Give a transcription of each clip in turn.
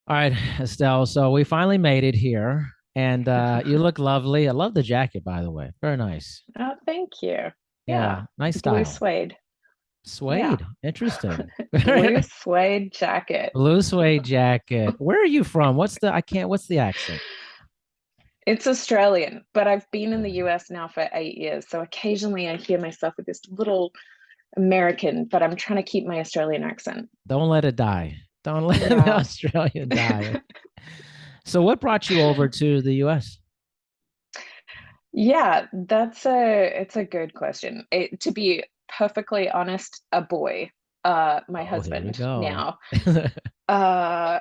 All right, Estelle. So we finally made it here, and you look lovely. I love the jacket, by the way. Very nice. Oh, thank you. Yeah, Yeah, nice blue style. suede. Yeah, Suede. Interesting. blue suede jacket. Blue suede jacket. Where are you from? What's the accent? It's Australian, but I've been in the Australian. US now for 8 years. So occasionally I hear myself with this little American, but I'm trying to keep my Australian accent. Don't let it die. Don't let the Yeah. Australian die. So what brought you over to the US? Yeah, it's a good question. To be perfectly honest, a boy, my Oh, here we husband go. now. Uh,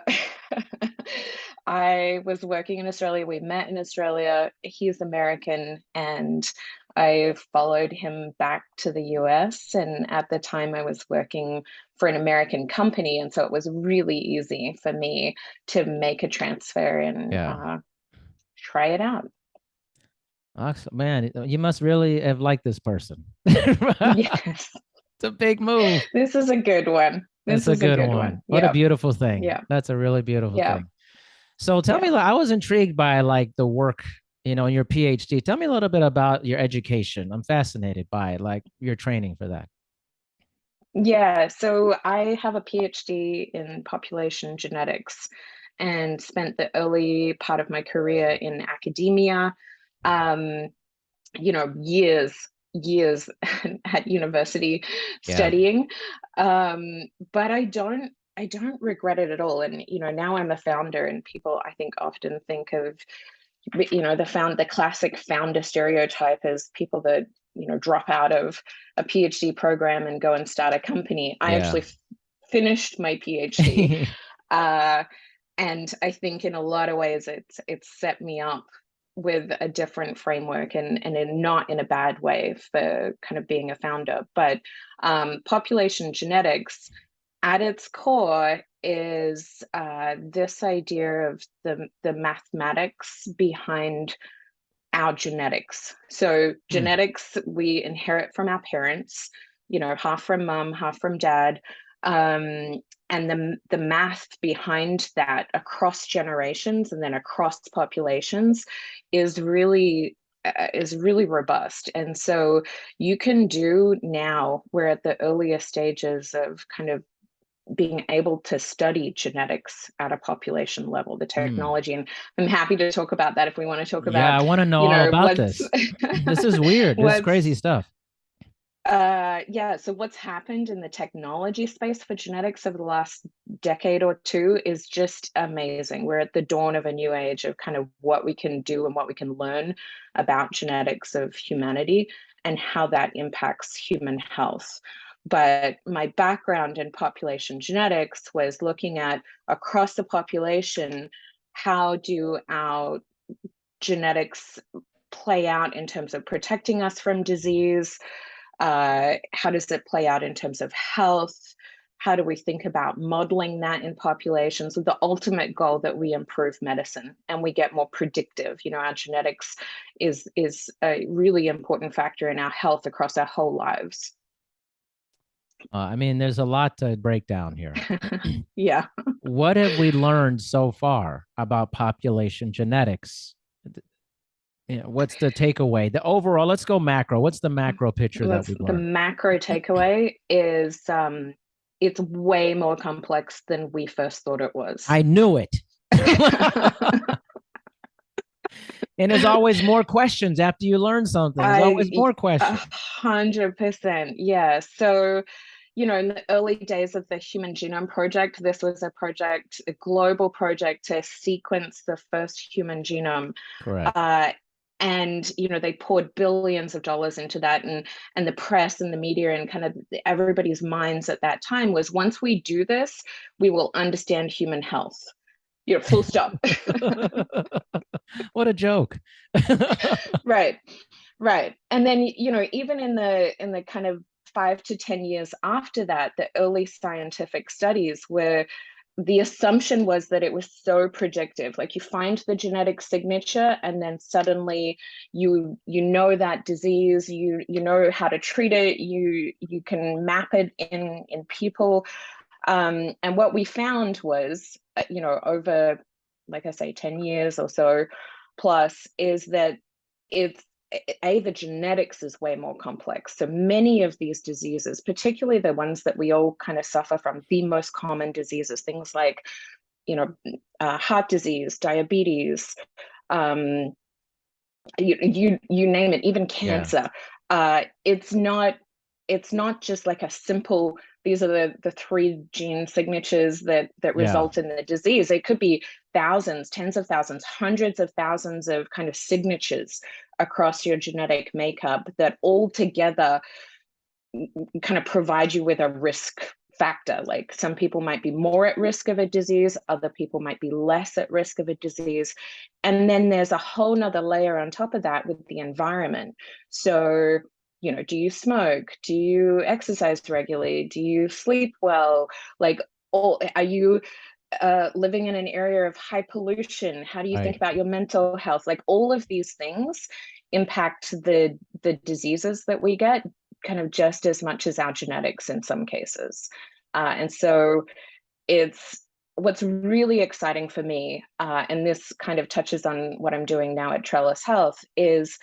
I was working in Australia. We met in Australia. He's American, and I followed him back to the US. And at the time, I was working for an American company, and so it was really easy for me to make a transfer and Yeah. try it out. Man, you must really have liked this person. It's Yes, a big move. this is a good one. It's This a is a good good one. one. What a Yep, beautiful thing. yep, That's a really beautiful yep, thing. So tell me, yep. I was intrigued by like the work, your PhD. Tell me a little bit about your education. I'm fascinated by it, like your training for that. Yeah, so I have a PhD in population genetics and spent the early part of my career in academia. Um, years, years at university Yeah. studying. But I don't regret it at all. And now I'm a founder, and people I think often think of the classic founder stereotype as people that drop out of a PhD program and go and start a company. I Yeah. actually finished my PhD, uh, and I think in a lot of ways it's set me up with a different framework, and not in a bad way for kind of being a founder. But population genetics at its core is this idea of the mathematics behind our genetics. So Hmm. genetics we inherit from our parents, half from mom, half from dad. Um, and the math behind that across generations and then across populations is really robust. And so you can do now, we're at the earliest stages of kind of being able to study genetics at a population level, the Hmm. technology. And I'm happy to talk about that if we want to talk Yeah, about, I want to know all about what's this. This is weird. This is what's crazy stuff. yeah, so what's happened in the technology space for genetics over the last decade or two is just amazing. We're at the dawn of a new age of kind of what we can do and what we can learn about genetics of humanity and how that impacts human health. But my background in population genetics was looking at across the population, how do our genetics play out in terms of protecting us from disease? How does it play out in terms of health? How do we think about modeling that in populations with the ultimate goal that we improve medicine and we get more predictive? Our genetics is a really important factor in our health across our whole lives. I mean, there's a lot to break down here. Yeah. What have we learned so far about population genetics? What's the takeaway? The overall, let's go macro. What's the macro picture that we've The learned? macro takeaway is it's way more complex than we first thought it was. I knew it. And there's always more questions after you learn something. There's always I more a questions. 100%. Yeah. So, in the early days of the Human Genome Project, this was a global project to sequence the first human genome. Correct. Uh, and they poured billions of dollars into that, and the press and the media and kind of everybody's minds at that time was, once we do this, we will understand human health. Full stop. What a joke. Right. Right. And then, even in the kind of 5 to 10 years after that, the early scientific studies were the assumption was that it was so predictive. Like, you find the genetic signature and then suddenly you know that disease, you know how to treat it, you can map it in people. And what we found was, over, like I say, 10 years or so plus, is that it's the genetics is way more complex. So many of these diseases, particularly the ones that we all kind of suffer from, the most common diseases, things like, heart disease, diabetes, um, you name it, even Yeah. cancer. It's not just like a simple, these are the three gene signatures that Yeah. result in the disease. It could be thousands, tens of thousands, hundreds of thousands of kind of signatures across your genetic makeup that all together kind of provide you with a risk factor. Like, some people might be more at risk of a disease, other people might be less at risk of a disease. And then there's a whole nother layer on top of that with the environment. So, do you smoke? Do you exercise regularly? Do you sleep well? Like, are you living in an area of high pollution? How do you think Right. about your mental health? Like, all of these things impact the diseases that we get, kind of just as much as our genetics in some cases. And so it's what's really exciting for me, and this kind of touches on what I'm doing now at Trellis Health, is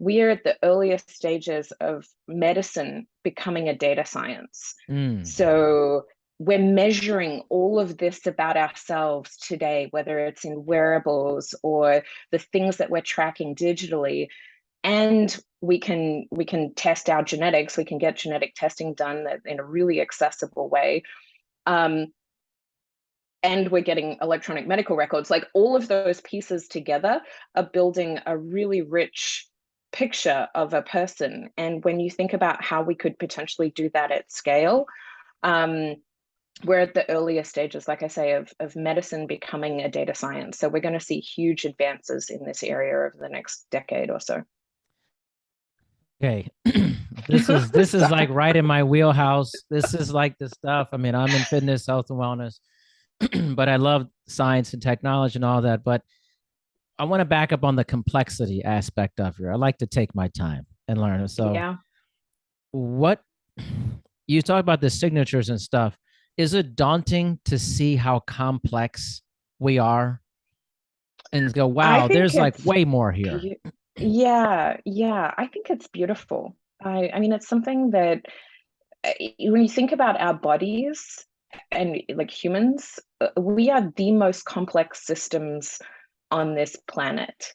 we're at the earliest stages of medicine becoming a data science. Mm. So we're measuring all of this about ourselves today, whether it's in wearables or the things that we're tracking digitally, and we can test our genetics. We can get genetic testing done in a really accessible way, um, and we're getting electronic medical records. Like, all of those pieces together are building a really rich picture of a person. And when you think about how we could potentially do that at scale, um, we're at the earlier stages, like I say, of medicine becoming a data science. So we're going to see huge advances in this area over the next decade or so. Okay. This is like So, right in my wheelhouse. This is like the stuff. I mean, I'm in fitness, health, and wellness, but I love science and technology and all that. But I want to back up on the complexity aspect of here. I like to take my time and learn. So, yeah. what you talk about the signatures and stuff, is it daunting to see how complex we are and go, I wow, think there's like it's way more here? yeah, yeah. I think it's beautiful. I mean, it's something that, when you think about our bodies and like humans, we are the most complex systems on this planet.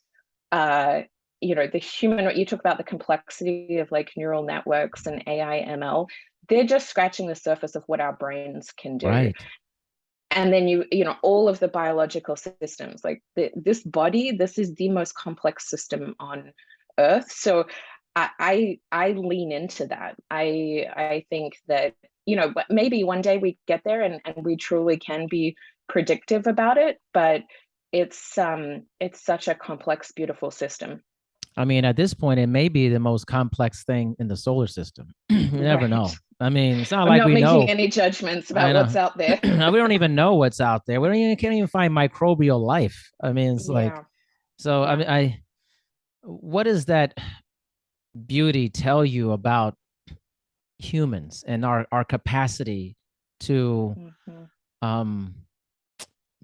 Uh, the human, you talk about the complexity of like neural networks and AI ML, they're just scratching the surface of what our brains can do. Right. And then all of the biological systems, like this body, this is the most complex system on earth. So I lean into that. I think that, but maybe one day we get there, and we truly can be predictive about it, but it's such a complex, beautiful system. I mean, at this point, it may be the most complex thing in the solar system. You never Right. know. I mean, it's not I'm like not we making know. any judgments I about what's know. out there. We don't even know what's out there. We don't even can't even find microbial life. I mean, it's like Yeah, so. I yeah. mean, what does that beauty tell you about humans and our capacity to Mhm. um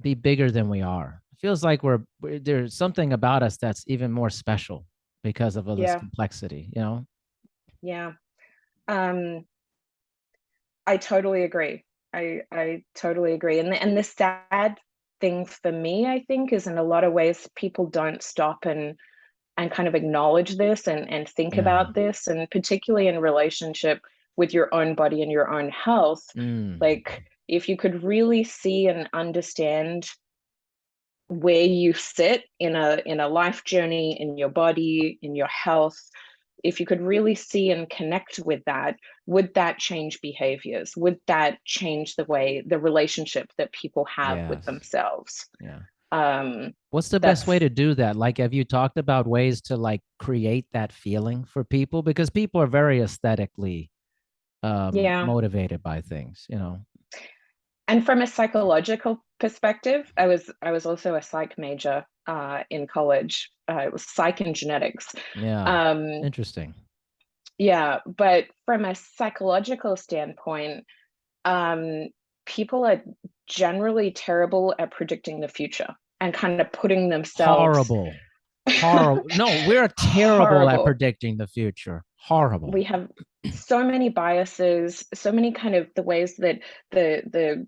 be bigger than we are? It feels like there's something about us that's even more special because of all this Yeah, complexity. You know? yeah. Um, I totally agree. I totally agree. And the sad thing for me, I think, is in a lot of ways people don't stop and kind of acknowledge this and think Yeah. about this, and particularly in relationship with your own body and your own health. Mm. Like, if you could really see and understand where you sit in a life journey, in your body, in your health, if you could really see and connect with that, would that change behaviors? Would that change the relationship that people have with Yes. themselves? Yeah. um What's the best way that's to do that? Like, have you talked about ways to like create that feeling for people? Because people are very aesthetically Yeah. motivated by things, you know? And from a psychological perspective, I was also a psych major in college. It was psych and genetics. Yeah. um Interesting. yeah, but from a psychological standpoint, um people are generally terrible at predicting the future and kind of putting themselves Horrible. Horrible. No, we're terrible at horrible. predicting the future. Horrible. We have so many biases, so many kind of the ways that the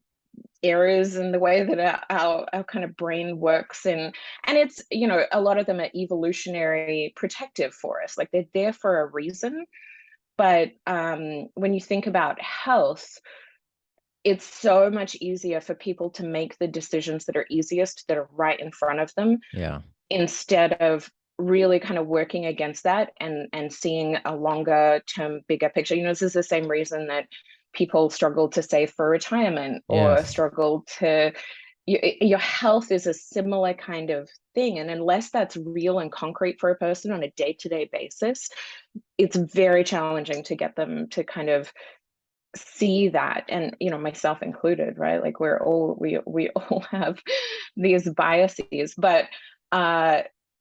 errors in the way that our kind of brain works, and it's, you know, a lot of them are evolutionary protective for us, like they're there for a reason. But when you think about health, it's so much easier for people to make the decisions that are easiest, that are right in front of them, Yeah. instead of really kind of working against that and seeing a longer term, bigger picture. You know, this is the same reason that people struggle to save for retirement, or Yes. struggle to, your health is a similar kind of thing. And unless that's real and concrete for a person on a day-to-day basis, it's very challenging to get them to kind of see that. And, you know, myself included, right? Like we all have these biases. But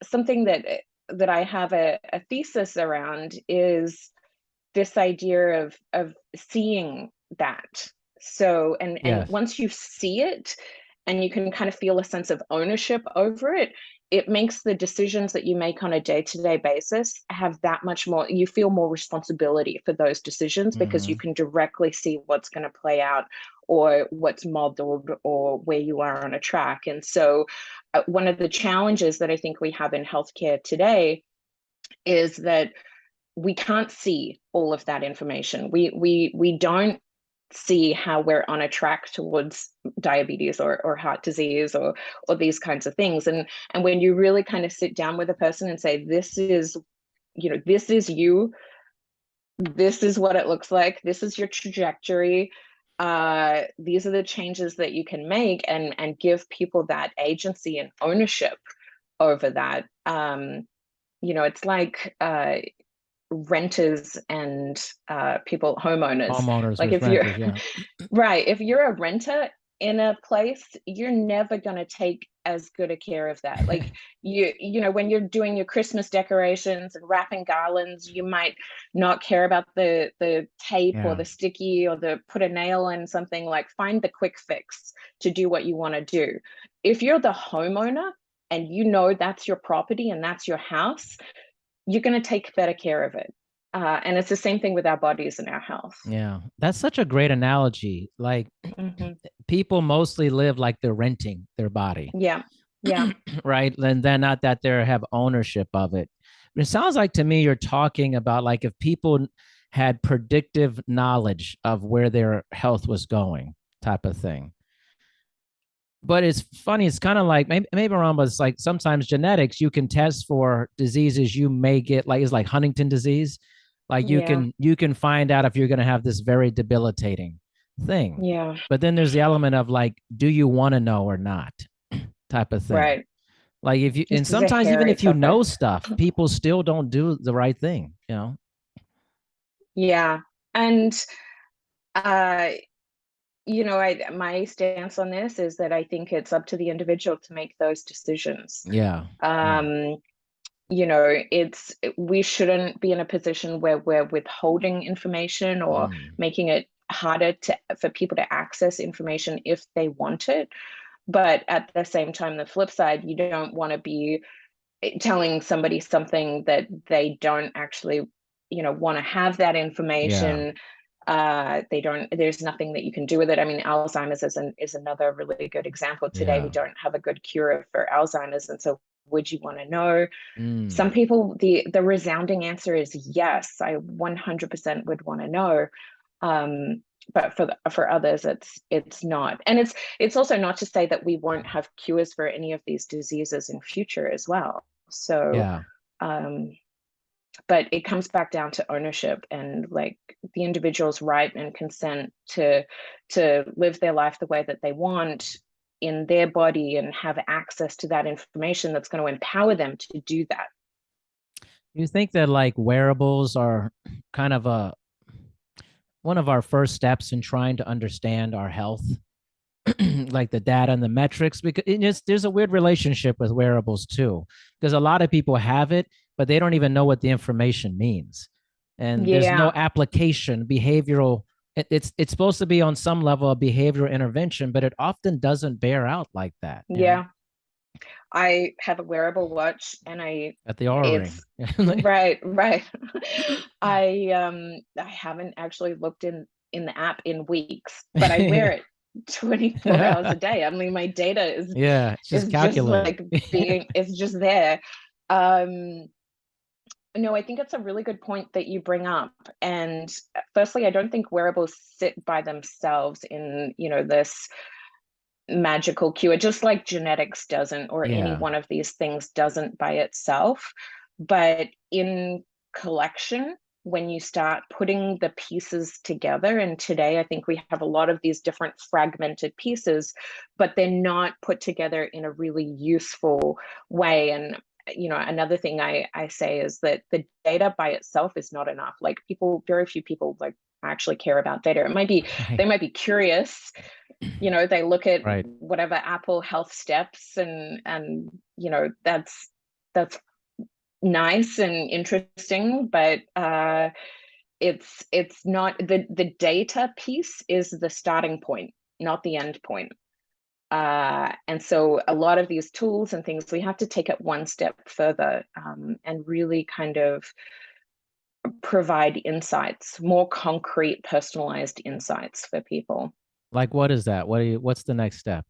something that I have a thesis around is this idea of seeing that. So, and Yes. once you see it and you can kind of feel a sense of ownership over it, it makes the decisions that you make on a day-to-day basis have that much more, you feel more responsibility for those decisions, because you Hmm. can directly see what's going to play out, or what's modeled, or where you are on a track. And so one of the challenges that I think we have in healthcare today is that we can't see all of that information. We don't see how we're on a track towards diabetes, or heart disease, or these kinds of things. And when you really kind of sit down with a person and say, this is, you know, this is you, this is what it looks like, this is your trajectory, these are the changes that you can make, and give people that agency and ownership over that. You know, it's like renters and people, homeowners. Homeowners Like with if you're renters. Yeah. right, if you're a renter in a place, you're never going to take as good a care of that. Like you know, when you're doing your Christmas decorations and wrapping garlands, you might not care about the tape, or Yeah. the sticky, or the put a nail in something. Like, find the quick fix to do what you want to do. If you're the homeowner and you know that's your property and that's your house, you're going to take better care of it. And it's the same thing with our bodies and our health. Yeah. That's such a great analogy. Like Hmm. people mostly live like they're renting their body, Yeah. Yeah. right? And then not that they have ownership of it. But it sounds like to me you're talking about like if people had predictive knowledge of where their health was going, type of thing. But it's funny, it's kind of like maybe wrong, but it's like sometimes genetics, you can test for diseases you may get, like it's like Huntington disease. Like Yeah. you can find out if you're going to have this very debilitating thing. Yeah. But then there's the element of like, do you want to know or not, type of thing. Right. Like if you, and This is a sometimes even hairy if you topic. know stuff, people still don't do the right thing, you know? Yeah. And uh you know, my stance on this is that I think it's up to the individual to make those decisions. Yeah. Yeah. um you know, we shouldn't be in a position where we're withholding information, or Mm. making it harder for people to access information if they want it. But at the same time, the flip side, you don't want to be telling somebody something that they don't actually, you know, want to have that Yeah. information. They don't, there's nothing that you can do with it. I mean, Alzheimer's is another really good example. Today we Yeah. don't have a good cure for Alzheimer's, and so would you want to know? Some Mm. people, the resounding answer is yes, I 100% would want to know. um but for others, it's not. And it's also not to say that we won't have cures for any of these diseases in future as well. So Yeah. um but it comes back down to ownership, and like the individual's right and consent to live their life the way that they want in their body, and have access to that information that's going to empower them to do that. You think that like wearables are kind of a one of our first steps in trying to understand our health, like the data and the metrics, because there's a weird relationship with wearables too, because a lot of people have it, but they don't even know what the information means. And there's no Yeah. application, behavioral It's supposed to be on some level of behavioral intervention, but it often doesn't bear out like that, you know, Yeah. I have a wearable watch and at the aura ring. it's right, right. I haven't actually looked in the app in weeks, but I wear it 24 hours a day. I mean, my data Yeah, it's just is just calculated. like it's just there. Um, no, I think it's a really good point that you bring up. And firstly, I don't think wearables sit by themselves in, this magical cure, just like genetics doesn't, or any Yeah, one of these things doesn't by itself. But in collection, when you start putting the pieces together, and today I think we have a lot of these different fragmented pieces, but they're not put together in a really useful way. And another thing I say is that the data by itself is not enough. Like, very few people like actually care about data. It might be right, they might be curious. They look at right. whatever Apple Health steps, and that's nice and interesting, but it's not the data piece is the starting point, not the end point. And so a lot of these tools and things, we have to take it one step further, and really kind of provide insights, more concrete, personalized insights for people. Like, what is that? What's the next step?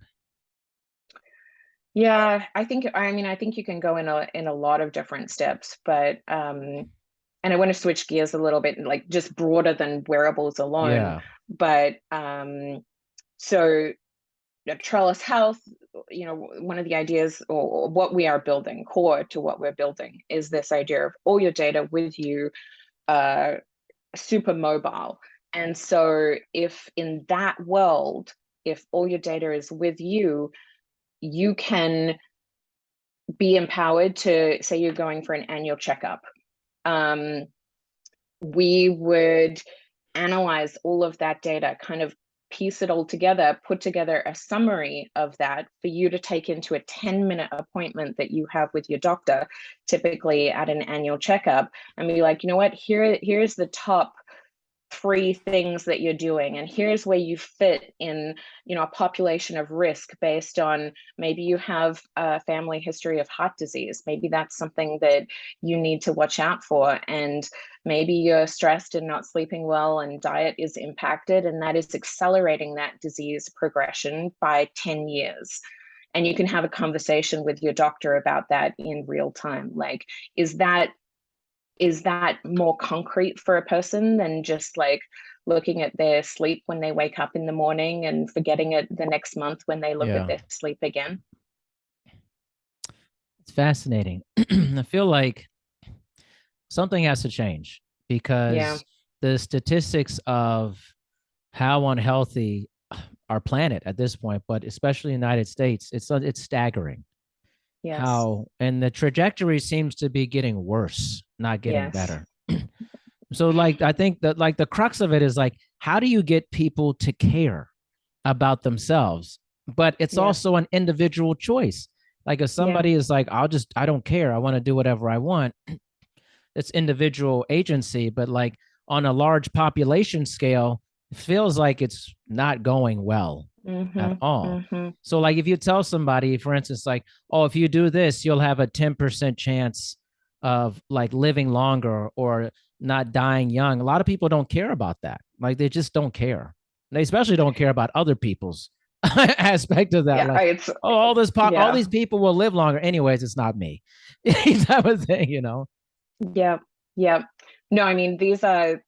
Yeah, I think you can go in a lot of different steps, but and I want to switch gears a little bit, like just broader than wearables alone. Yeah, But so Trellis Health, one of the ideas, or what we are building, core to what we're building, is this idea of all your data with you, uh, super mobile. And so if in that world, if all your data is with you, you can be empowered to, say you're going for an annual checkup. Um, we would analyze all of that data, kind of piece it all together, put together a summary of that for you to take into a 10-minute appointment that you have with your doctor, typically at an annual checkup, and be like, you know what, here's the top 3 things that you're doing, and here's where you fit in a population of risk, based on maybe you have a family history of heart disease, maybe that's something that you need to watch out for, and maybe you're stressed and not sleeping well and diet is impacted, and that is accelerating that disease progression by 10 years. And you can have a conversation with your doctor about that in real time. Like, is that more concrete for a person than just like looking at their sleep when they wake up in the morning and forgetting it the next month when they look at yeah. their sleep again? It's fascinating. I feel like something has to change Yeah, because the statistics of how unhealthy our planet at this point, but especially the United States, it's staggering yes, how, and the trajectory seems to be getting worse, not getting yes, better. So like I think that like the crux of it is like, how do you get people to care about themselves? But it's yes, also an individual choice. Like if yeah, somebody is like, I don't care, I want to do whatever I want, it's individual agency. But like on a large population scale, it feels like it's not going well at mm-hmm, all. mm-hmm, So like if you tell somebody, for instance, like, oh, if you do this, you'll have a 10% chance of like living longer or not dying young. A lot of people don't care about that. Like they just don't care. They especially don't care about other people's aspect of that. yeah, Like, oh, all yeah, these people will live longer. Anyways, it's not me. Type of thing, you know? yeah, yeah. No, I mean, these are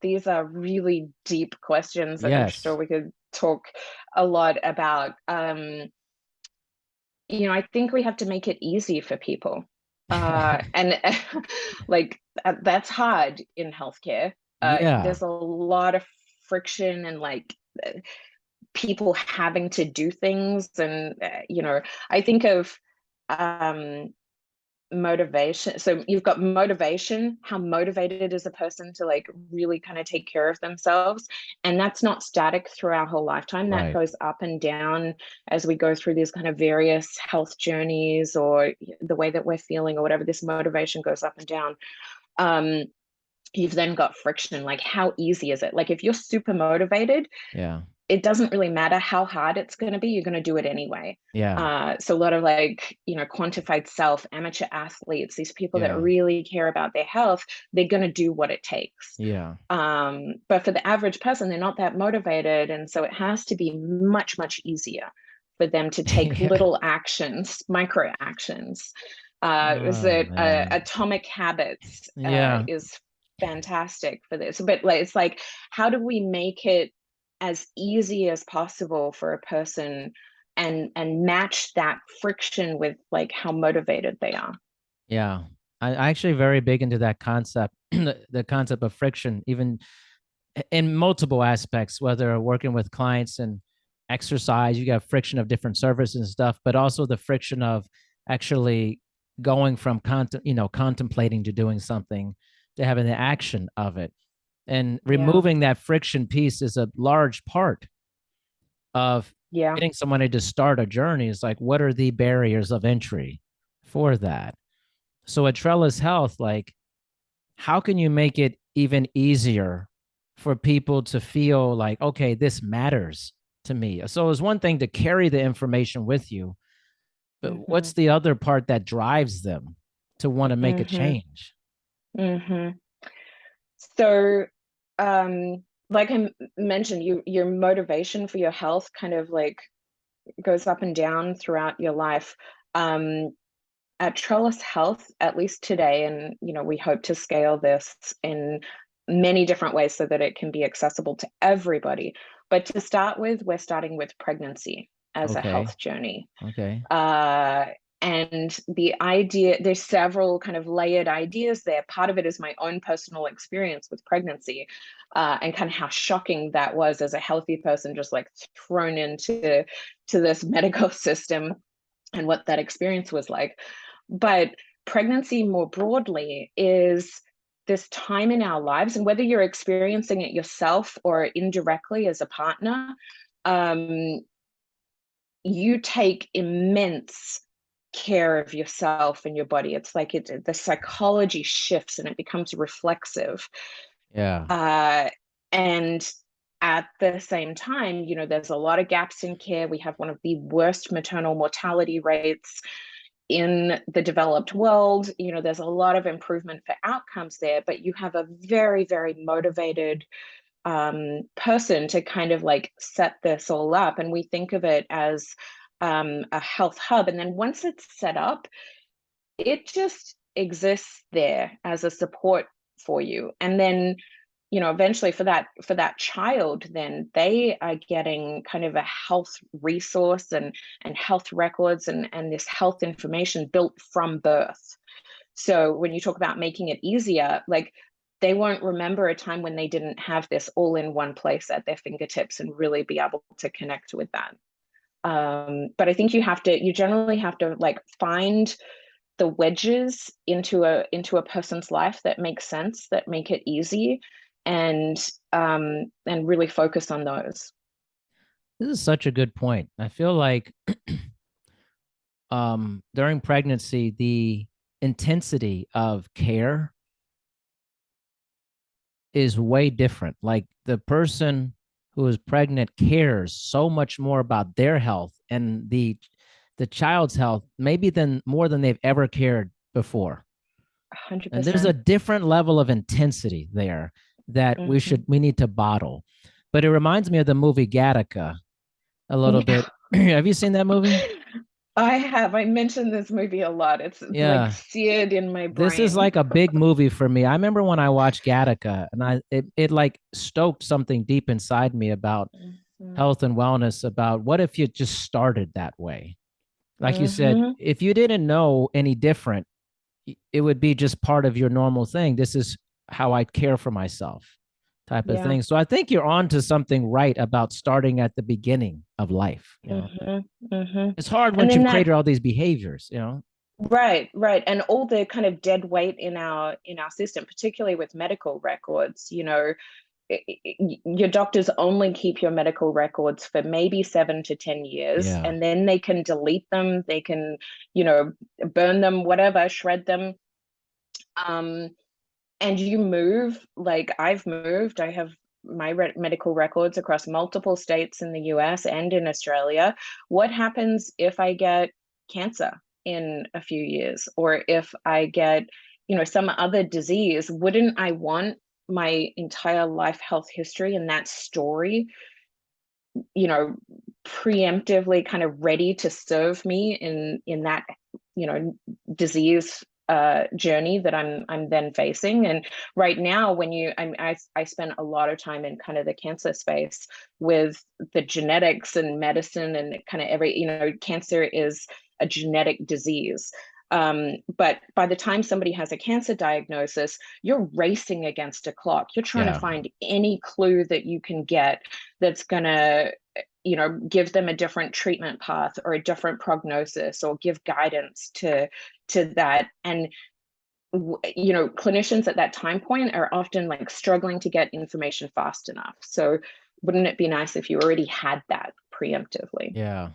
really deep questions that I'm sure Yes. we could talk a lot about. I think we have to make it easy for people. And like, that's hard in healthcare. Yeah. There's a lot of friction, and like, uh, people having to do things. And I think of um motivation. So you've got motivation, how motivated is a person to like really kind of take care of themselves, and that's not static through our whole lifetime. That Right. goes up and down as we go through these kind of various health journeys, or the way that we're feeling or whatever. This motivation goes up and down. um you've then got friction. Like, how easy is it? Like, if you're super motivated, Yeah. it doesn't really matter how hard it's going to be, you're going to do it anyway. Yeah. So a lot of, like, quantified self, amateur athletes, these people that Yeah. really care about their health, they're going to do what it takes. Yeah. But for the average person, they're not that motivated. And so it has to be much, much easier for them to take Yeah. little actions, micro actions. Is Oh that man. Atomic Habits Yeah. is fantastic for this. But like, it's like, how do we make it as easy as possible for a person, and match that friction with like how motivated they are? Yeah. I actually very big into that concept, the concept of friction, even in multiple aspects, whether working with clients and exercise, you got friction of different services and stuff, but also the friction of actually going from contemplating to doing something to having the action of it. And Yeah, removing that friction piece is a large part of yeah. getting somebody to start a journey. Is like, what are the barriers of entry for that? So at Trellis Health, like, how can you make it even easier for people to feel like, okay, this matters to me? So it's one thing to carry the information with you, but Mm-hmm. what's the other part that drives them to want to make a Mm-hmm. change? Mm-hmm. So, like I mentioned, your motivation for your health kind of like goes up and down throughout your life. Um, at Trellis Health, at least today, and we hope to scale this in many different ways so that it can be accessible to everybody. But to start with, we're starting with pregnancy as a Okay. health journey. Okay. Uh, and the idea, there's several kind of layered ideas there. Part of it is my own personal experience with pregnancy, and kind of how shocking that was as a healthy person, just like thrown into this medical system, and what that experience was like. But pregnancy more broadly is this time in our lives, and whether you're experiencing it yourself or indirectly as a partner, um, you take immense care of yourself and your body. It's like the psychology shifts and it becomes reflexive. Yeah. Uh, and at the same time, there's a lot of gaps in care. We have one of the worst maternal mortality rates in the developed world. There's a lot of improvement for outcomes there, but you have a very, very motivated person to kind of like set this all up. And we think of it as a health hub. And then once it's set up, it just exists there as a support for you. And then eventually for that child, then they are getting kind of a health resource, and health records, and this health information built from birth. So when you talk about making it easier, like, they won't remember a time when they didn't have this all in one place at their fingertips and really be able to connect with that. But I think you generally have to like find the wedges into a person's life that make sense, that make it easy, and really focus on those. This is such a good point. I feel like during pregnancy, the intensity of care is way different. Like the person who is pregnant cares so much more about their health and the child's health, maybe than more than they've ever cared before. And there's a 100%. different level of intensity there that Mm-hmm. we need to bottle. But it reminds me of the movie Gattaca a little Yeah. bit. Have you seen that movie? I have. I mentioned this movie a lot. It's like Yeah. seared in my This is brain. like a big movie for me. I remember when I watched Gattaca and it like stoked something deep inside me about Mm-hmm. health and wellness, about what if you just started that way? Like you said, Mm-hmm. if you didn't know any different, it would be just part of your normal thing. This is how I care for myself, type of Yeah. thing. So I think you're on to something right about starting at the beginning of life. Mm-hmm. Mm-hmm. It's hard And once then you've that, created all these behaviors. right, right. And all the kind of dead weight in our system, particularly with medical records, your doctors only keep your medical records for maybe 7 to 10 years, Yeah. and then they can delete them, they can, you know, burn them, whatever, shred them. Um, and you move, like I've moved, I have my medical records across multiple states in the US and in Australia. What happens if I get cancer in a few years, or if I get, some other disease? Wouldn't I want my entire life health history and that story, you know, preemptively kind of ready to serve me in that, disease journey that I'm then facing? And right now, when I spend a lot of time in kind of the cancer space with the genetics and medicine and kind of cancer is a genetic disease. But by the time somebody has a cancer diagnosis, you're racing against a clock. You're trying to Yeah. find any clue that you can get that's going to, give them a different treatment path or a different prognosis, or give guidance to that. And clinicians at that time point are often like struggling to get information fast enough. So wouldn't it be nice if you already had that preemptively? Yeah.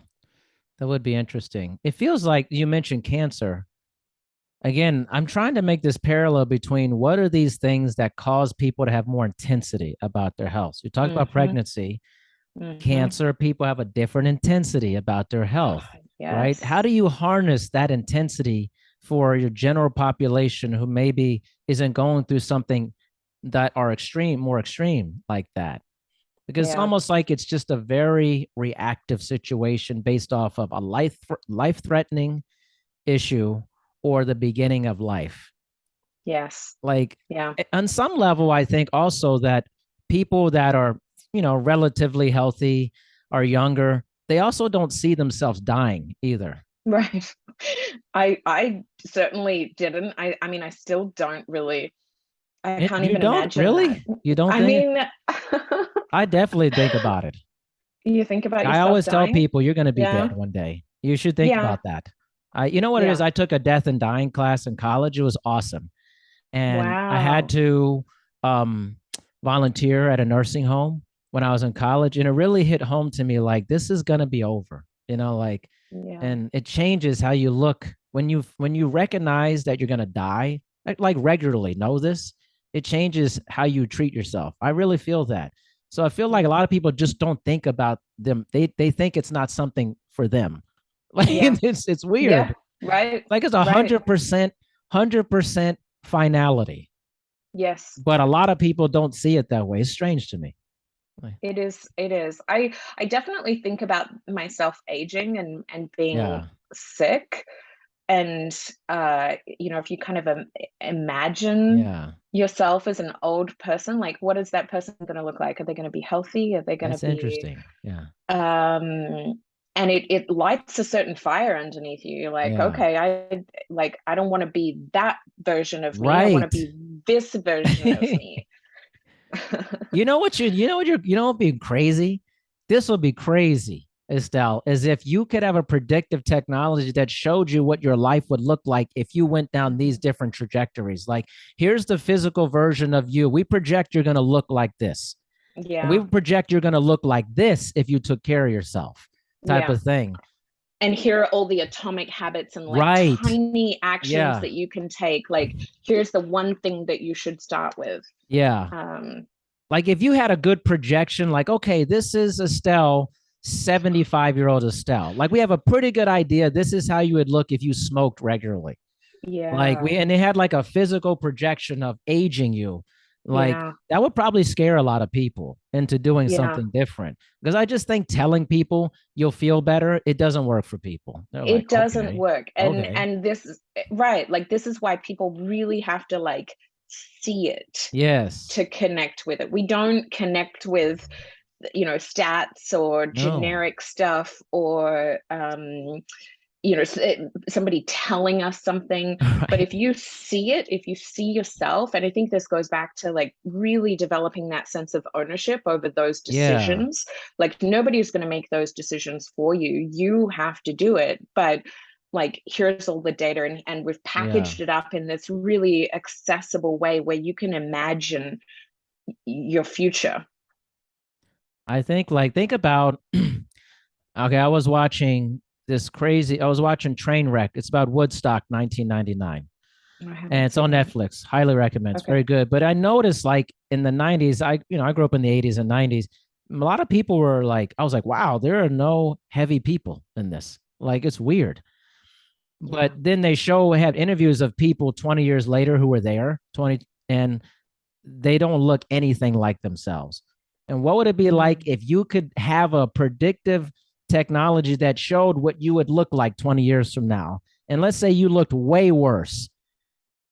That would be interesting. It feels like you mentioned cancer. Again, I'm trying to make this parallel between what are these things that cause people to have more intensity about their health. So you talk about Mm-hmm. pregnancy, Mm-hmm. cancer, people have a different intensity about their Oh, health, right? How yes. do you harness that intensity for your general population who maybe isn't going through something that are more extreme like that? Because it's Yeah. almost like it's just a very reactive situation based off of a life threatening issue or the beginning of life. Yes. Like Yeah. on some level, I think also that people that are, relatively healthy are younger, they also don't see themselves dying either. Right. I certainly didn't. I mean, I still don't really. I can't You even don't imagine that. really? You don't I think? mean, I definitely think about it. you think about I yourself always tell dying? people you're going to be Yeah. dead one day. You should think Yeah. about that. You know what it is? Yeah. I took a death and dying class in college. It was awesome. And I had Wow. to um, volunteer at a nursing home when I was in college. And it really hit home to me like, this is going to be over, like, Yeah. and it changes how you look when you recognize that you're going to die, like regularly know this, it changes how you treat yourself. I really feel that. So I feel like a Yeah. lot of people just don't think about them. They think it's not something for them. Like Yeah. it's weird. Yeah. Right. Like it's a Right. 100% finality. Yes. But a lot of people don't see it that way. It's strange to me. Like, It is. It is. I definitely think about myself aging and being yeah, sick. And if you kind of imagine yeah, yourself as an old person, like what is that person going to look like? Are they going to be healthy? Are they going to that's be interesting. Yeah, and it lights a certain fire underneath you. You're like, yeah, okay, I don't want to be that version of me. I want to right. be this version of me. What would be crazy? This would be crazy, Estelle, is if you could have a predictive technology that showed you what your life would look like if you went down these Mhm. different trajectories. Like, here's the physical version of you. We project you're going to look like this. And we Yeah. project you're going to look like this if you took care of yourself, type Yeah. of thing. And here are all the atomic habits and like Right. tiny actions Yeah. that you can take. Like, here's the one thing that you should start with. Yeah. Um, Like if you had a good projection, like, okay, this is Estelle, 75-year-old Estelle. Like we have a pretty good idea. This is how you would look if you smoked regularly. Like yeah. and they had like a physical projection of aging you. Like Yeah. that would probably scare a lot of people into doing Yeah. something different. Because I just think telling people you'll feel better, it doesn't work for people. They're like, It doesn't okay, work. And okay. and this is right. Like, this is why people really have to like see it Yes. to connect with it. We don't connect with, stats or No. generic stuff, or somebody telling us something. But if Right. you see it, if you see yourself, and I think this goes back to like really developing that sense of ownership over those Yeah. decisions. Like, nobody's going to make those decisions for you. You have to do it. But like, here's all the data, and we've Yeah. packaged it up in this really accessible way where you can imagine your future. I think about okay, I was watching Trainwreck. It's about Woodstock 1999. I and haven't it's on seen that. Netflix. Highly recommend. It's Okay. very good. But I noticed like in the 90s, I grew up in the 80s and 90s. A lot of people were like, I was like, wow, there are no heavy people in this. Like it's weird. But Yeah. then they have interviews of people 20 years later who were there, 20, and they don't look anything like themselves. And what would it be like Mm. if you could have a predictive technology that showed what you would look like 20 years from now? And let's say you looked way worse.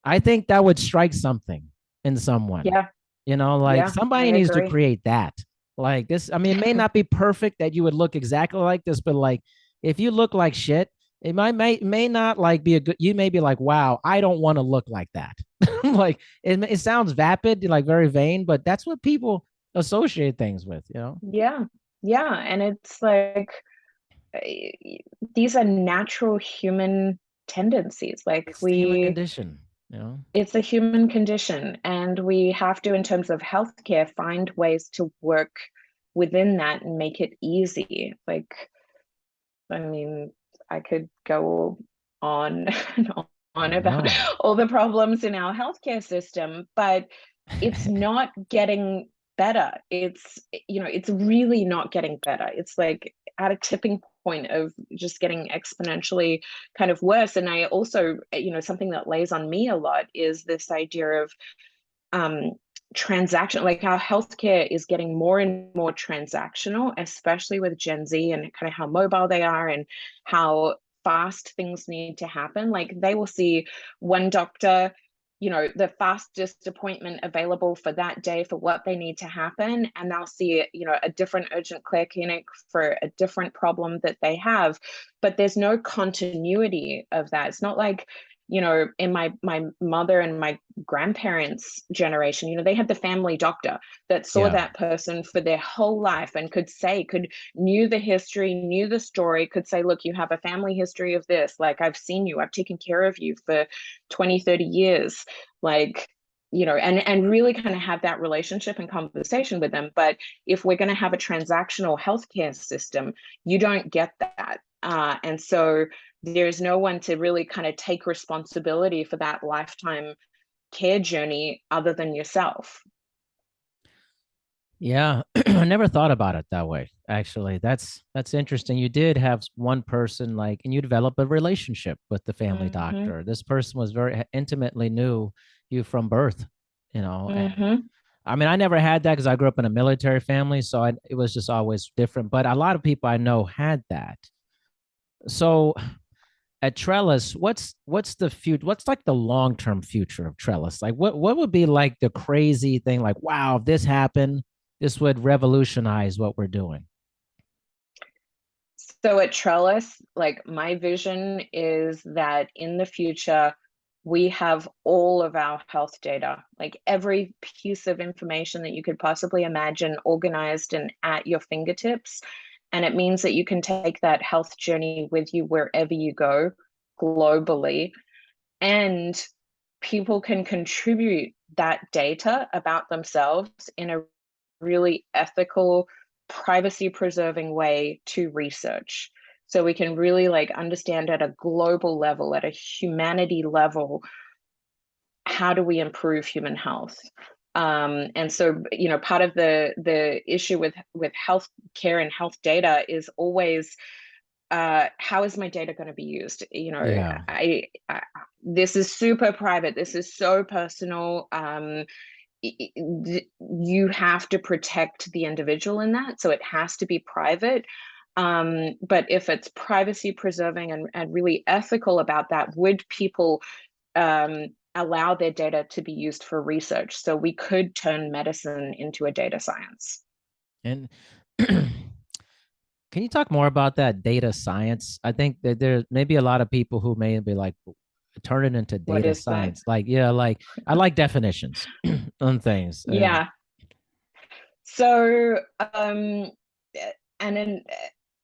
I think that would strike something in someone. Yeah. Like Yeah, I somebody needs to agree. create that. Like this, I mean, it may not be perfect that you would look exactly like this, but like if you look like shit, it may not like be a good, you may be like, wow, I don't want to look like that. Like it sounds vapid, like very vain, but that's what people associate things with. Yeah. Yeah. And it's like eh, these are natural human tendencies. Like It's the human condition. it's a human condition, and we have to, in terms of healthcare, find ways to work within that and make it easy. Like, I mean, I could go on and on I about know. all the problems in our healthcare system, but it's not getting better. It's really not getting better. It's like at a tipping point of just getting exponentially kind of worse. And I also, something that lays on me a lot is this idea of um, transaction. Like our healthcare is getting more and more transactional, especially with Gen Z and kind of how mobile they are and how fast things need to happen. Like they will see one doctor, the fastest appointment available for that day for what they need to happen, and they'll see, a different urgent care clinic for a different problem that they have. But there's no continuity of that. It's not like, in my mother and my grandparents' generation, they had the family doctor that saw Yeah. that person for their whole life and knew the history, knew the story, could say, look, you have a family history of this. Like, I've seen you, I've taken care of you for 20, 30 years. Like, and really kind of have that relationship and conversation with them. But if we're going to have a transactional healthcare system, you don't get that. And so there's no one to really kind of take responsibility for that lifetime care journey other than yourself. Yeah, I never thought about it that way. Actually, that's interesting. You did have one person like, and you develop a relationship with the family Mm-hmm. doctor. This person was very intimately knew you from birth. And Mm-hmm. I mean, I never had that because I grew up in a military family, so it was just always different. But a lot of people I know had that. So at Trellis, what's the future? What's like the long term future of Trellis? Like, what would be like the crazy thing? Like, wow, if this happened, this would revolutionize what we're doing. So at Trellis, like my vision is that in the future, we have all of our health data, like every piece of information that you could possibly imagine, organized and at your fingertips. And it means that you can take that health journey with you wherever you go globally. And people can contribute that data about themselves in a really ethical, privacy preserving way to research. So we can really like understand at a global level, at a humanity level, how do we improve human health? And so, part of the issue with health care and health data is always, how is my data going to be used? Yeah. I this is super private. This is so personal. You have to protect the individual in that, so it has to be private. But if it's privacy preserving and really ethical about that, would people allow their data to be used for research? So we could turn medicine into a data science. And can you talk more about that data science? I think that there may be a lot of people who may be like, turn it into What data is that? science. Like, yeah, like I like definitions on things. Yeah. So, and then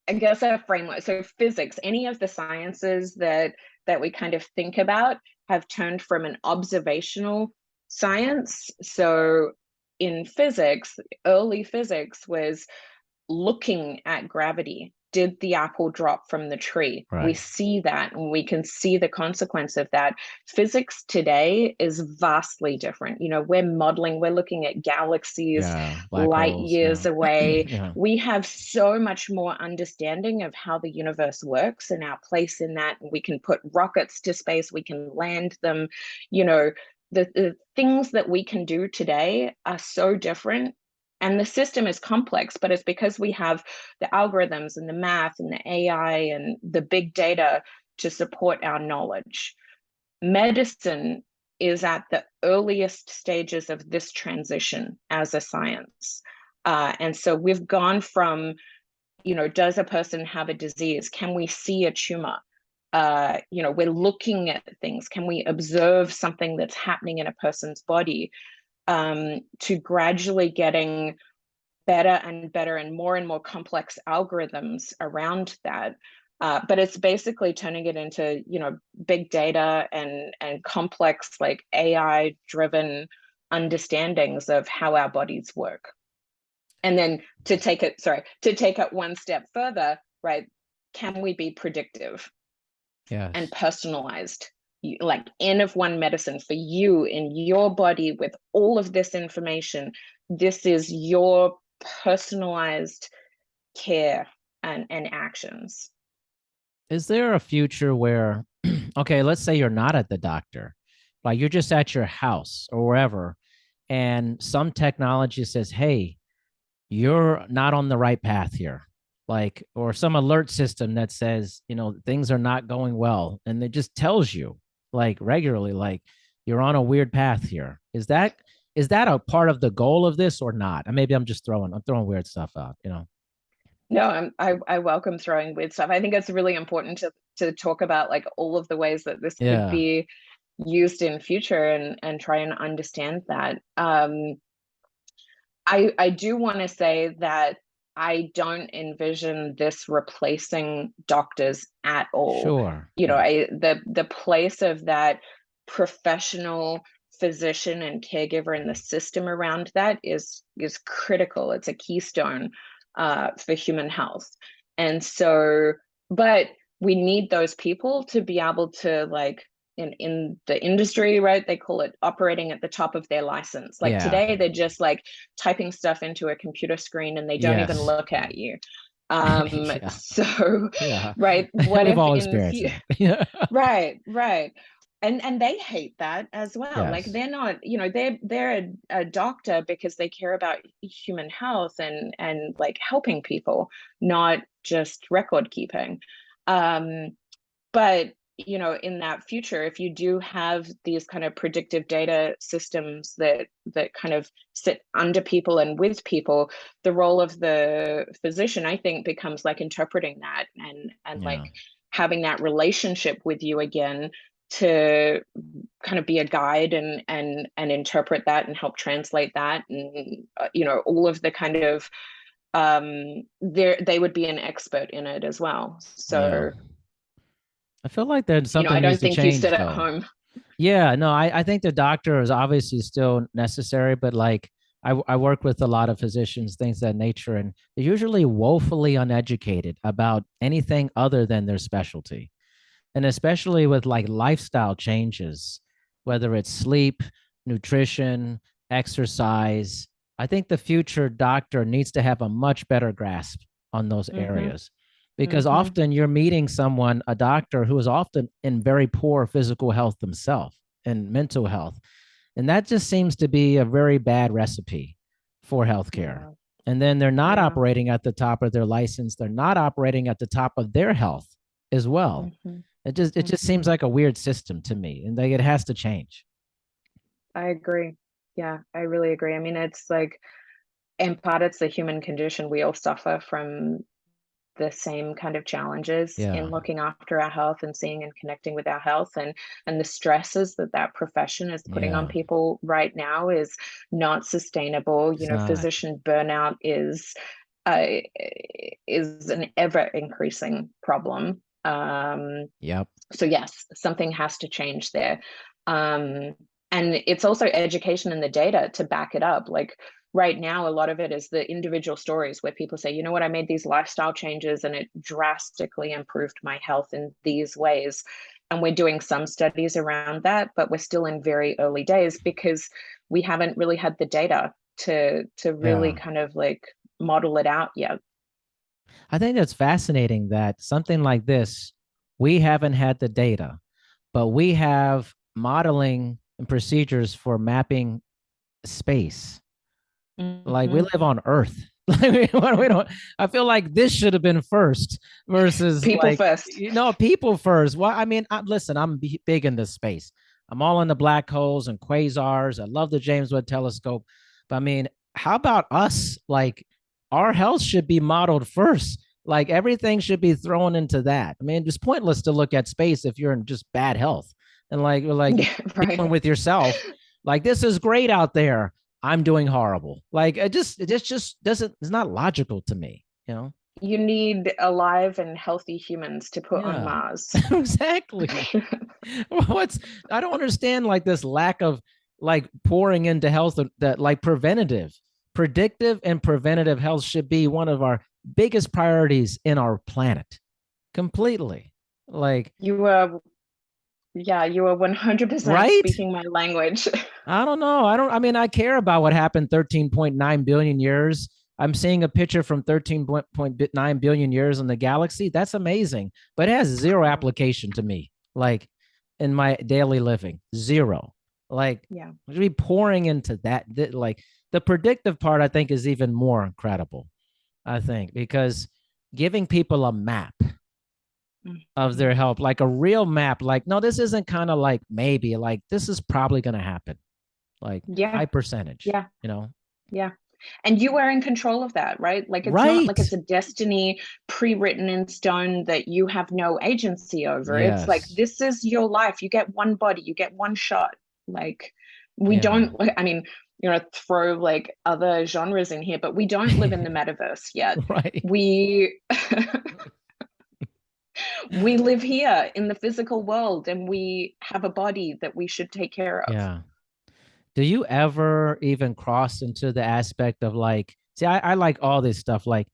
I guess a framework. So physics, any of the sciences that we kind of think about have turned from an observational science. So in physics, early physics was looking at gravity did the apple drop from the tree? We Right. see that, and we can see the consequence of that. Physics today is vastly different. We're modeling, we're looking at galaxies Yeah. Black light holes. years Yeah. away. Yeah. We have so much more understanding of how the universe works and our place in that. We can put rockets to space, we can land them. The things that we can do today are so different, and the system is complex, but it's because we have the algorithms and the math and the AI and the big data to support our knowledge. Medicine is at the earliest stages of this transition as a science. And so we've gone from, does a person have a disease? Can we see a tumor? We're looking at things. Can we observe something that's happening in a person's body? To gradually getting better and better and more complex algorithms around that. But it's basically turning it into, big data and complex, like AI driven understandings of how our bodies work. And then to take it one step further, right? Can we be predictive and Yes. personalized? Like N of one medicine for you in your body with all of this information. This is your personalized care and actions. Is there a future where, okay, let's say you're not at the doctor, like you're just at your house or wherever, and some technology says, hey, you're not on the right path here, like, or some alert system that says, things are not going well, and it just tells you, like, regularly, like, you're on a weird path here. Is that a part of the goal of this or not? And maybe I'm throwing weird stuff out. No, I welcome throwing weird stuff. I think it's really important to talk about like all of the ways that this could Yeah. be used in future and try and understand that. I do want to say that I don't envision this replacing doctors at all. Sure. Yeah. The place of that professional physician and caregiver and the system around that is critical. It's a keystone for human health. And so, but we need those people to be able to, like, in the industry, right, they call it operating at the top of their license. Like Yeah. today they're just like typing stuff into a computer screen and they don't even Yes. look at you. Yeah. So Yeah. right, what We've if all in the experienced future, that. Yeah. right, and they hate that as well. Like Yes. they're not, they're a doctor because they care about human health and like helping people, not just record keeping. But in that future, if you do have these kind of predictive data systems that kind of sit under people and with people, the role of the physician, I think, becomes like interpreting that and like Yeah. having that relationship with you again to kind of be a guide and interpret that and help translate that, and all of the kind of they would be an expert in it as well. Yeah. So I feel like there's I something needs don't to think you change sit at though. home. Yeah, no, I think the doctor is obviously still necessary, but like I work with a lot of physicians, things of that nature, and they're usually woefully uneducated about anything other than their specialty. And especially with like lifestyle changes, whether it's sleep, nutrition, exercise, I think the future doctor needs to have a much better grasp on those Mm-hmm, areas, because mm-hmm. often you're meeting someone, a doctor who is often in very poor physical health themselves and mental health. And that just seems to be a very bad recipe for healthcare. Yeah, And then they're not yeah. operating at the top of their license. They're not operating at the top of their health as well. Mm-hmm, It just mm-hmm. seems like a weird system to me, and like it has to change. I agree. Yeah, I really agree. I mean, it's like, in part, it's the human condition. We all suffer from the same kind of challenges in Yeah, looking after our health and seeing and connecting with our health, and the stresses that profession is putting on yeah, people right now is not sustainable. it's not. Physician burnout uh, is an ever increasing problem. Yep. So yes, something has to change there. And it's also education and the data to back it up. Like right now, a lot of it is the individual stories where people say, you know what, I made these lifestyle changes and it drastically improved my health in these ways. And we're doing some studies around that, but we're still in very early days because we haven't really had the data to really Yeah. kind of like model it out yet. I think that's fascinating that something like this, we haven't had the data, but we have modeling and procedures for mapping space. Like we Mm-hmm. live on Earth. Like we don't. I feel like this should have been first versus People like first. people first. Well, I mean, listen, I'm big in this space. I'm all into black holes and quasars. I love the James Webb Telescope, but I mean, how about us? Like our health should be modeled first. Like everything should be thrown into that. I mean, it's pointless to look at space if you're in just bad health and like Yeah, right. dealing with yourself. Like this is great out there. I'm doing horrible. Like it just doesn't, it's not logical to me, you know? You need alive and healthy humans to put on Yeah, Mars. exactly. What's, I don't understand like this lack of like pouring into health that like predictive and preventative health should be one of our biggest priorities in our planet completely. Like, You were, yeah, you were 100% right? speaking my language. I don't know. I mean, I care about what happened 13.9 billion years. I'm seeing a picture from 13.9 billion years in the galaxy. That's amazing, but it has zero Yeah. application to me, like in my daily living. Zero. Like, Yeah. I should be pouring into that. Like, the predictive part, I think, is even more incredible, I think, because giving people a map of their Mhm. help, like a real map, like, no, this isn't kind of like maybe, like, this is probably going to happen, like Yeah. high percentage, Yeah. you know? Yeah. And you are in control of that, right? Like it's not like Right. it's a destiny pre-written in stone that you have no agency over. It's like Yes. this is your life. You get one body, you get one shot. Like we Yeah. don't, I mean, throw like other genres in here, but we don't live in the metaverse yet. Right. We we live here in the physical world and we have a body that we should take care of. Yeah. Do you ever even cross into the aspect of like, see, I like all this stuff. Like,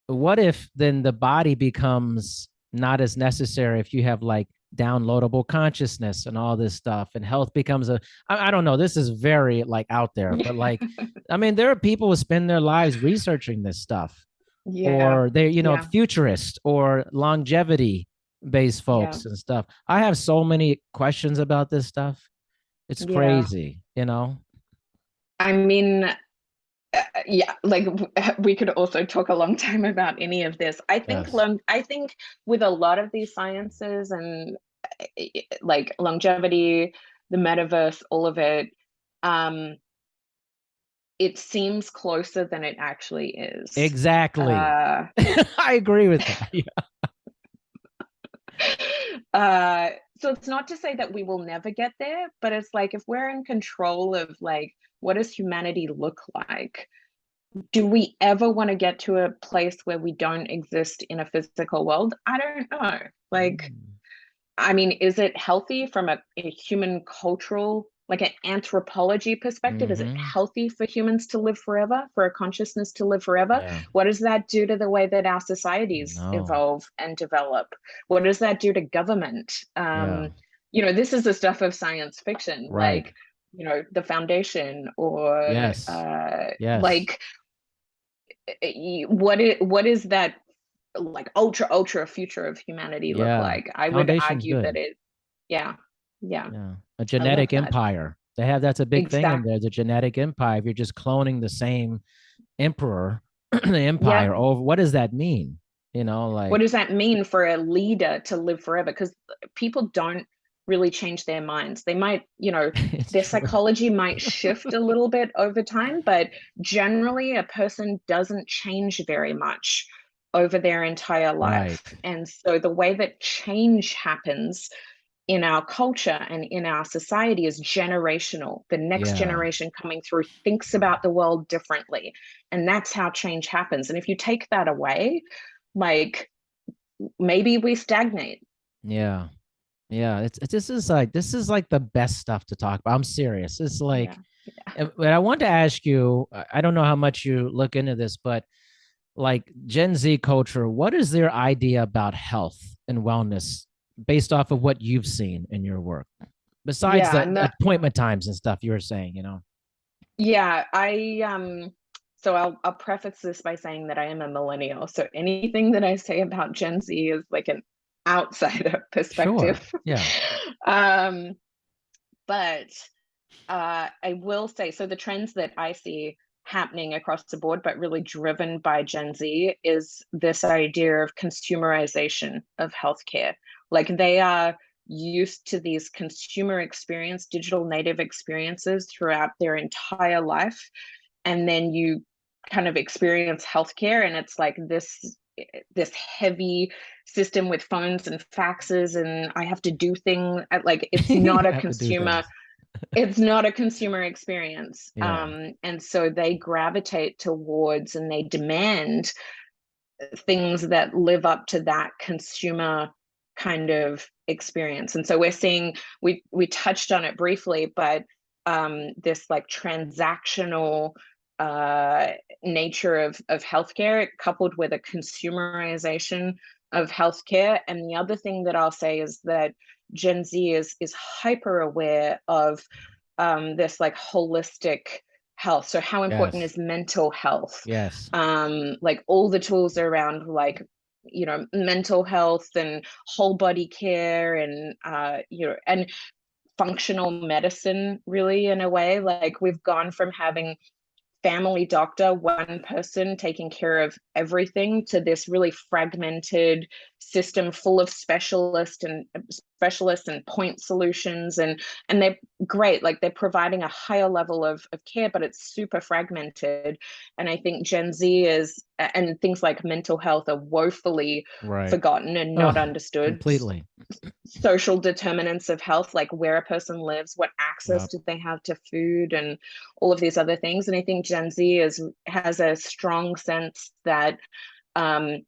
what if then the body becomes not as necessary if you have like downloadable consciousness and all this stuff and health becomes a, I don't know, this is very like out there, but like, I mean, there are people who spend their lives researching this stuff, Yeah. or they're, Yeah. futurist or longevity based Yeah. folks and stuff. I have so many questions about this stuff. It's Yeah. crazy, you know? I mean, yeah, like we could also talk a long time about any of this. Yes. I think with a lot of these sciences and like longevity, the metaverse, all of it, um, it seems closer than it actually is. Exactly. Uh, I agree with that. Yeah. so it's not to say that we will never get there, but it's like if we're in control of like what does humanity look like? Do we ever want to get to a place where we don't exist in a physical world? I don't know. Like, Mm. I mean, is it healthy from a human cultural, like an anthropology perspective? Is it Mm-hmm. healthy for humans to live forever, for a consciousness to live forever? Yeah. What does that do to the way that our societies No. evolve and develop? What does that do to government? Yeah. This is the stuff of science fiction, Right. like, the foundation or Yes. Yes. like what is that like ultra future of humanity look Yeah. like? I would Foundation's argue that good. it, yeah, yeah, Yeah. A I love genetic that. empire. They have, that's a big thing in Exact. there. The genetic empire. If you're just cloning the same emperor, the Yeah. empire over, what does that mean? What Like, does that mean for a leader to live forever? Because people don't really change their minds. They might, it's their true. psychology might shift a little bit over time, but generally a person doesn't change very much over their entire life. Right. And so the way that change happens in our culture and in our society is generational. The next Yeah. generation coming through thinks about the world differently. And that's how change happens. And if you take that away, like maybe we stagnate. Yeah. Yeah. This is like the best stuff to talk about. I'm serious. It's like, Yeah. But I want to ask you, I don't know how much you look into this, but like Gen Z culture, what is their idea about health and wellness based off of what you've seen in your work? Besides Yeah, the no, appointment times and stuff you were saying, you know? yeah, so I'll preface this by saying that I am a millennial. So anything that I say about Gen Z is like an outsider Sure. perspective. Yeah. um, but I will say, so the trends that I see happening across the board, but really driven by Gen Z, is this idea of consumerization of healthcare. Like they are used to these consumer experience, digital native experiences throughout their entire life. And then you kind of experience healthcare, and it's like this heavy system with phones and faxes, and I have to do things like You have to do things. it's not a consumer experience. Yeah. And so they gravitate towards and they demand things that live up to that consumer kind of experience. And so we're seeing, we touched on it briefly, but this like transactional uh, nature of healthcare coupled with a consumerization of healthcare. And the other thing that I'll say is that Gen Z is hyper aware of this like holistic health. So how important Yes. is mental health? Yes. Like all the tools around like mental health and whole body care and and functional medicine, really, in a way. Like we've gone from having family doctor, one person taking care of everything, to this really fragmented system full of specialists and point solutions, and they're great, like they're providing a higher level of care, but it's super fragmented. And I think Gen Z is, and things like mental health are woefully Right. forgotten and not Oh, understood. completely. Social determinants of health, like where a person lives, what access Yep. do they have to food, and all of these other things. And I think Gen Z has a strong sense that um,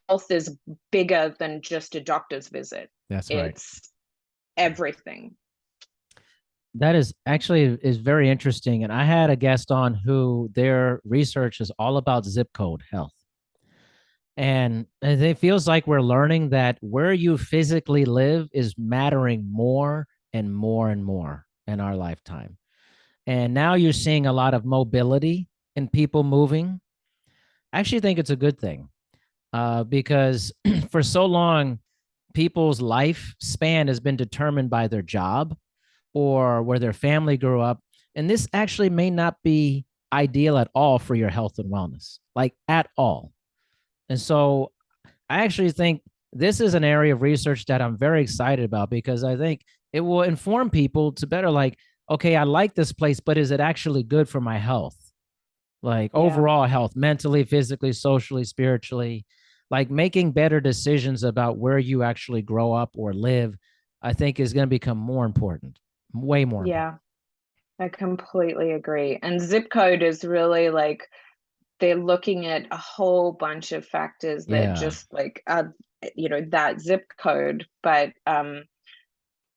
health is bigger than just a doctor's visit. That's right. It's everything. That is very interesting. And I had a guest on who their research is all about zip code health. And it feels like we're learning that where you physically live is mattering more and more and more in our lifetime. And now you're seeing a lot of mobility and people moving. I actually think it's a good thing because for so long, people's lifespan has been determined by their job or where their family grew up. And this actually may not be ideal at all for your health and wellness, like at all. And so I actually think this is an area of research that I'm very excited about because I think it will inform people to better like, okay, I like this place, but is it actually good for my health? Like Yeah. overall health, mentally, physically, socially, spiritually, like making better decisions about where you actually grow up or live, I think is going to become more important, way more important. Yeah, I completely agree. And zip code is really like they're looking at a whole bunch of factors that Yeah. just like that zip code, but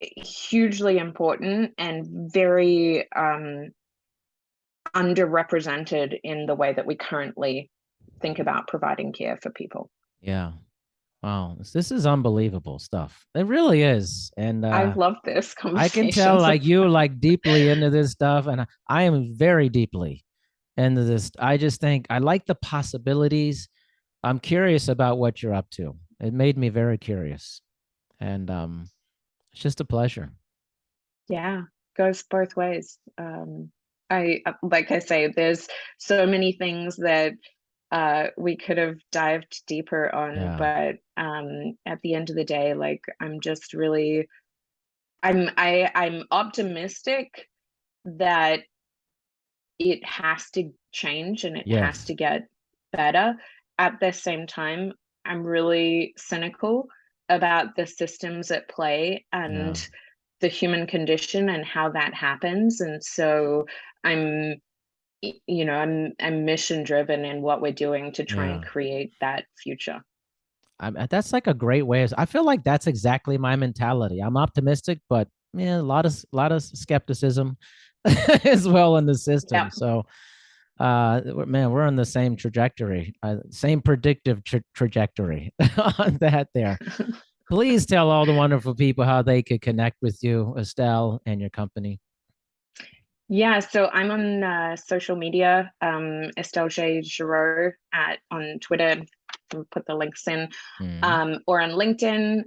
hugely important and very underrepresented in the way that we currently think about providing care for people. Yeah. Wow. This is unbelievable stuff. It really is. And I love this I can tell conversation. like you like deeply into this stuff, and I am very deeply into this. I just think I like the possibilities. I'm curious about what you're up to. It made me very curious. And it's just a pleasure. Yeah, goes both ways. I like I say, there's so many things that we could have dived deeper on, Yeah. but at the end of the day, like I'm just really I'm optimistic that it has to change and it has Yes. to get better. At the same time, I'm really cynical about the systems at play Yeah. and the human condition and how that happens. And so I'm I'm mission driven in what we're doing to try and Yeah. create that future. That's like a great way. I feel like that's exactly my mentality. I'm optimistic, but yeah, a lot of skepticism. as well in the system. Yeah. So, man, we're on the same trajectory, same predictive trajectory on that there. Please tell all the wonderful people how they could connect with you, Estelle, and your company. Yeah, so I'm on social media, Estelle Giraud on Twitter. I'll put the links in, Mhm. or on LinkedIn.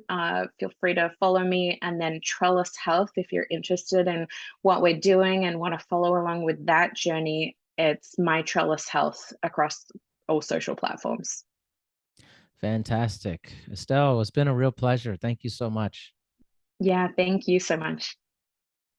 Feel free to follow me, and then Trellis Health if you're interested in what we're doing and want to follow along with that journey. It's my Trellis Health across all social platforms. Fantastic. Estelle, it's been a real pleasure. Thank you so much. Yeah, thank you so much.